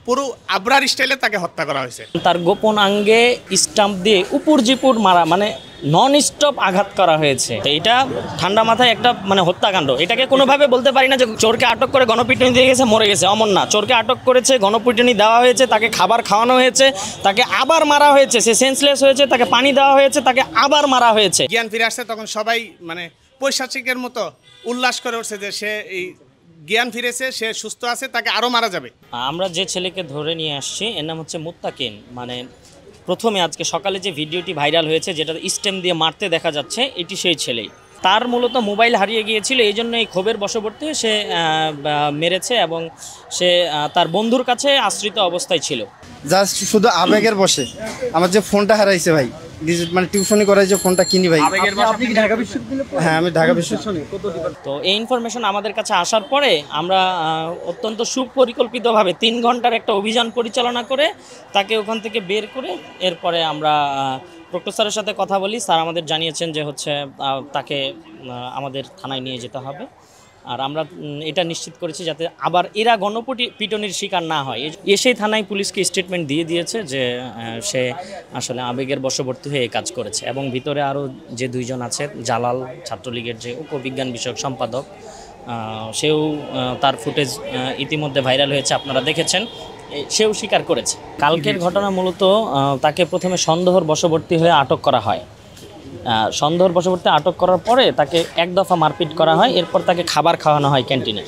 পুরো আবরার স্টাইলে তাকে হত্যা করা হয়েছে। তার গোপন আঙ্গে স্টাম্প দিয়ে উপর মারা, মানে নন স্টপ আঘাত করা হয়েছে। তো এটা ঠান্ডা মাথায় একটা মানে হত্যাকাণ্ড। এটাকে কোনোভাবে বলতে পারি না যে চোরকে আটক করে গণপিটুনি দিয়ে গেছে, মরে গেছে, অমন না। চোরকে আটক করেছে, গণপিটুনি দেওয়া হয়েছে, তাকে খাবার খাওয়ানো হয়েছে, তাকে আবার মারা হয়েছে, সে সেন্সলেস হয়েছে, তাকে পানি দেওয়া হয়েছে, তাকে আবার মারা হয়েছে। জ্ঞান ফিরে আসছে তখন সবাই মানে পৈশাচিকের মতো উল্লাস করে উঠছে যে সে এই জ্ঞান ফিরেছে, সে সুস্থ আছে, তাকে আরও মারা যাবে। আমরা যে ছেলেকে ধরে নিয়ে আসছি এর নাম হচ্ছে মুত্তাকিন। মানে প্রথমে আজকে সকালে যে ভিডিওটি ভাইরাল হয়েছে, যেটা স্টেম দিয়ে মারতে দেখা যাচ্ছে, এটি সেই ছেলেই। তার মূলত মোবাইল হারিয়ে গিয়েছিল, এই জন্য এই ক্ষোভের বশবর্তী সে মেরেছে এবং সে তার বন্ধুর কাছে আশ্রিত অবস্থায় ছিল। জাস্ট শুধু আবেগের বসে আমার যে ফোনটা হারাইছে ভাই, মানে টিউশনি করাই যে ফোনটা কিনি ভাই। আপনি কি ঢাকা বিশ্ববিদ্যালয়ে? হ্যাঁ, আমি ঢাকা বিশ্ববিদ্যালয়ে। তো এই ইনফরমেশন আমাদের কাছে আসার পরে আমরা অত্যন্ত সুপরিকল্পিতভাবে 3 ঘন্টার একটা অভিযান পরিচালনা করে তাকে ওখান থেকে বের করে এরপরে আমরা প্রক্টর স্যারের সাথে কথা বলি। স্যার আমাদের জানিয়েছেন যে হচ্ছে তাকে আমাদের থানায় নিয়ে যেতে হবে। আর আমরা এটা নিশ্চিত করেছি যাতে আবার এরা গণপিটুনির শিকার না হয়। এসেই থানায় পুলিশকে স্টেটমেন্ট দিয়ে দিয়েছে যে সে আসলে আবেগের বশবর্তী হয়ে এই কাজ করেছে। এবং ভিতরে আরও যে 2 জন আছে, জালাল ছাত্রলীগের যে উপবিজ্ঞান বিষয়ক সম্পাদক, সেও তার ফুটেজ ইতিমধ্যে ভাইরাল হয়েছে, আপনারা দেখেছেন, সেও স্বীকার করেছে। কালকের ঘটনা মূলত তাকে প্রথমে সন্দেহর বশবর্তী হয়ে আটক করা হয়। সন্দেহর বশবর্তী আটক করার পরে তাকে এক দফা মারপিট করা হয়, এরপর তাকে খাবার খাওয়ানো হয় ক্যান্টিনে।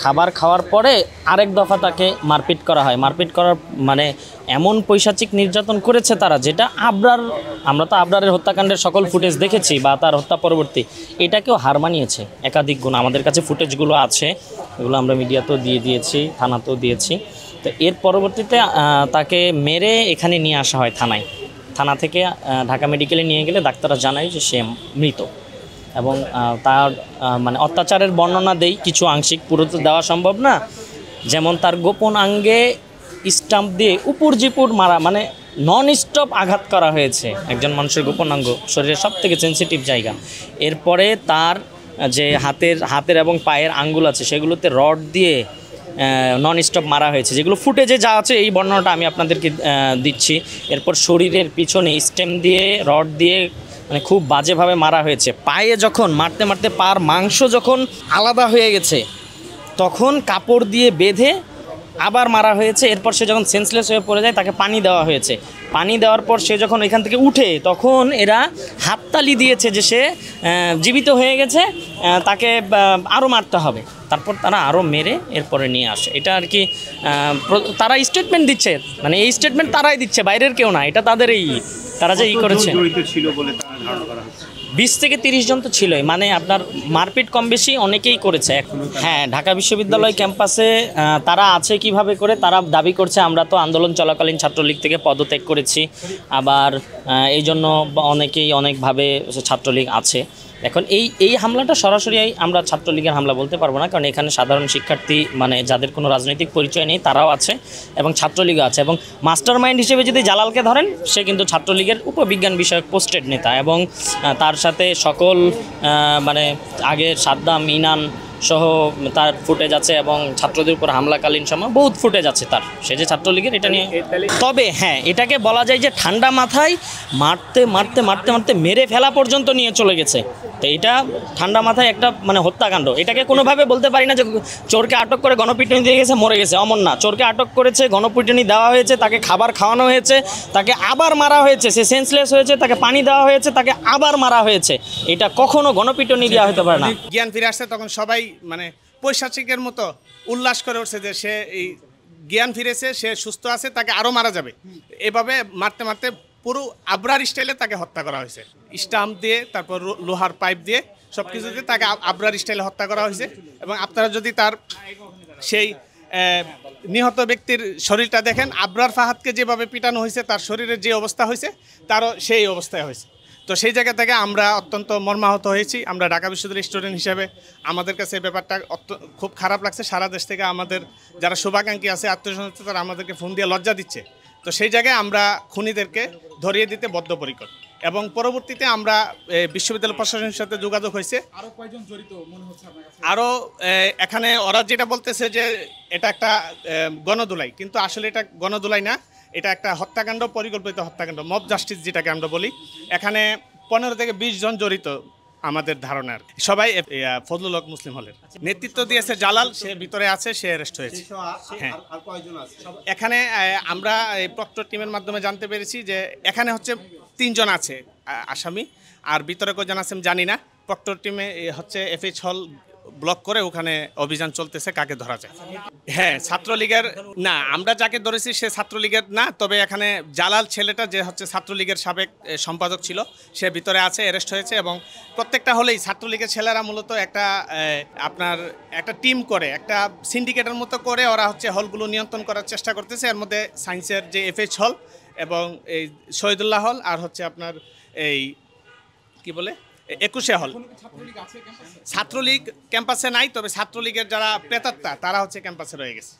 খাবার খাওয়ার পরে আরেক দফা তাকে মারপিট করা হয়। মারপিট করার মানে এমন পৈশাচিক নির্যাতন করেছে তারা, যেটা আমরা তো আবরারের হত্যাকাণ্ডের সকল ফুটেজ দেখেছি বা তার হত্যা পরবর্তী, এটাকেও হার মানিয়েছে একাধিক গুণ। আমাদের কাছে ফুটেজগুলো আছে, এগুলো আমরা মিডিয়াতেও দিয়ে দিয়েছি, থানাতেও দিয়েছি। তো এর পরবর্তীতে তাকে মেরে এখানে নিয়ে আসা হয় থানা থেকে ঢাকা মেডিকেলে নিয়ে গেলে ডাক্তাররা জানায় যে সে মৃত। এবং তার মানে অত্যাচারের বর্ণনা দেই কিছু আংশিক, পুরো তো দেওয়া সম্ভব না। যেমন তার গোপন আঙ্গে স্টাম্প দিয়ে উপর মারা, মানে নন স্টপ আঘাত করা হয়েছে। একজন মানুষের গোপন অঙ্গ শরীরের সবথেকে সেন্সিটিভ জায়গা। এরপরে তার যে হাতের এবং পায়ের আঙ্গুল আছে, সেগুলোতে রড দিয়ে নন স্টপ মারা হয়েছে, যেগুলো ফুটেজে যা আছে এই বর্ণনাটা আমি আপনাদেরকে দিচ্ছি। এরপর শরীরের পিছনে স্টেম দিয়ে রড দিয়ে মানে খুব বাজেভাবে মারা হয়েছে। পায়ে যখন মারতে পার মাংস যখন আলাদা হয়ে গেছে, তখন কাপড় দিয়ে বেঁধে আবার মারা হয়েছে। এরপর সে যখন সেন্সলেস হয়ে পড়ে যায়, তাকে পানি দেওয়া হয়েছে। পানি দেওয়ার পর সে যখন এখান থেকে উঠে, তখন এরা হাততালি দিয়েছে যে সে জীবিত হয়ে গেছে, তাকে আরও মারতে হবে। তারপর তারা আরও মেরে এরপরে নিয়ে আসে। এটা আর কি তারা স্টেটমেন্ট দিচ্ছে, মানে এই স্টেটমেন্ট তারাই দিচ্ছে, বাইরের কেউ না। এটা তাদের তারা যে করেছে। 20 থেকে 30 জন তো ছিলই, মানে আপনার মারপিট কম বেশি অনেকেই করেছে। হ্যাঁ, ঢাকা বিশ্ববিদ্যালয় ক্যাম্পাসে তারা আছে কিভাবে করে, তারা দাবি করছে আমরা তো আন্দোলন চলাকালীন ছাত্রলীগ থেকে পদত্যাগ করেছি, আবার এই জন্য অনেকেই অনেকভাবে ছাত্রলীগ আছে। এখন এই হামলাটা সরাসরি আমরা ছাত্রলীগের হামলা বলতে পারবো না, কারণ এখানে সাধারণ শিক্ষার্থী মানে যাদের কোনো রাজনৈতিক পরিচয় নেই তারাও আছে এবং ছাত্রলীগও আছে। এবং মাস্টার মাইন্ড হিসেবে যদি জালালকে ধরেন, সে কিন্তু ছাত্রলীগের উপবিজ্ঞান বিষয়ক পোস্টেড নেতা এবং তার সাথে সকল মানে আগে সাদ্দাম, ইনান সহ তার ফুটেজ আছে এবং ছাত্রদের উপর হামলাকালীন সময় বহুত ফুটেজ আছে তার, সে যে ছাত্রলীগের এটা নিয়ে। তবে হ্যাঁ, এটাকে বলা যায় যে ঠান্ডা মাথায় মারতে মেরে ফেলা পর্যন্ত নিয়ে চলে গেছে। তো এটা ঠান্ডা মাথায় একটা মানে হত্যাকাণ্ড। এটাকে কোনোভাবে বলতে পারি না যে চোরকে আটক করে গণপিটুনি দিয়ে গেছে, মরে গেছে, অমন না। চোরকে আটক করেছে, গণপিটুনি দেওয়া হয়েছে, তাকে খাবার খাওয়ানো হয়েছে, তাকে আবার মারা হয়েছে, সে সেন্সলেস হয়েছে, তাকে পানি দেওয়া হয়েছে, তাকে আবার মারা হয়েছে। এটা কখনো গণপিটুনি দেওয়া হতে পারে না। জ্ঞান ফিরে আসছে তখন সবাই মানে পৈশাচিকের মতো উল্লাস করে উঠছে যে সে এই জ্ঞান ফিরেছে, সে সুস্থ আছে, তাকে আরও মারা যাবে। এভাবে মারতে পুরো আবরার স্টাইলে তাকে হত্যা করা হয়েছে। স্টাম্প দিয়ে, তারপর লোহার পাইপ দিয়ে, সব কিছু দিয়ে তাকে আবরার স্টাইলে হত্যা করা হয়েছে। এবং আপনারা যদি তার সেই নিহত ব্যক্তির শরীরটা দেখেন, আবরার ফাহাদকে যেভাবে পিটানো হয়েছে, তার শরীরের যে অবস্থা হয়েছে, তারও সেই অবস্থায় হয়েছে। তো সেই জায়গা থেকে আমরা অত্যন্ত মর্মাহত হয়েছি। আমরা ঢাকা বিশ্ববিদ্যালয়ের স্টুডেন্ট হিসেবে আমাদের কাছে এই ব্যাপারটা খুব খারাপ লাগছে। সারা দেশ থেকে আমাদের যারা শুভাকাঙ্ক্ষী আছে, আত্মীয়-স্বজন, তারা আমাদেরকে ফোন দিয়ে লজ্জা দিচ্ছে। তো সেই জায়গায় আমরা খুনিদেরকে ধরিয়ে দিতে বদ্ধপরিকর। এবং পরবর্তীতে আমরা বিশ্ববিদ্যালয় প্রশাসনের সাথে যোগাযোগ হয়েছে। আরো কয়জন জড়িত মনে হচ্ছে আপনার কাছে? আরও এখানে ওরা যেটা বলতেছে যে এটা একটা গণদোলাই, কিন্তু আসলে এটা গণদোলাই না, এটা একটা হত্যাকাণ্ড, পরিকল্পিত হত্যাকাণ্ড, মব জাস্টিস যেটাকে আমরা বলি। এখানে 15 থেকে 20 জন জড়িত আমাদের ধারণার, সবাই ফজলুল হক মুসলিম হলের। নেতৃত্ব দিয়েছে জালাল, সে ভিতরে আছে, সে অ্যারেস্ট হয়েছে। হ্যাঁ, এখানে আমরা এই প্রক্টর টিমের মাধ্যমে জানতে পেরেছি যে এখানে হচ্ছে 3 জন আছে আসামি, আর ভিতরে কজন আছে আমি জানি না। প্রক্টর টিমে হচ্ছে FH হল ব্লক করে ওখানে অভিযান চলতেছে কাকে ধরা যায়। হ্যাঁ, ছাত্রলীগের না, আমরা যাকে ধরেছি সে ছাত্রলীগের না, তবে এখানে জালাল ছেলেটা যে হচ্ছে ছাত্রলীগের সাবেক সম্পাদক ছিল, সে ভিতরে আছে, অ্যারেস্ট হয়েছে। এবং প্রত্যেকটা হলেই ছাত্রলীগের ছেলেরা মূলত একটা আপনার একটা টিম করে, একটা সিন্ডিকেটের মতো করে ওরা হচ্ছে হলগুলো নিয়ন্ত্রণ করার চেষ্টা করতেছে। এর মধ্যে সায়েন্সের যে FH হল এবং এই শহীদুল্লাহ হল আর হচ্ছে আপনার এই কি বলে 21 হল। ছাত্রলীগ আছে ক্যাম্পাসে? ছাত্রলীগ ক্যাম্পাসে নাই, তবে ছাত্রলীগের যারা প্রেতাত্মা তারা হচ্ছে ক্যাম্পাসে রয়ে গেছে।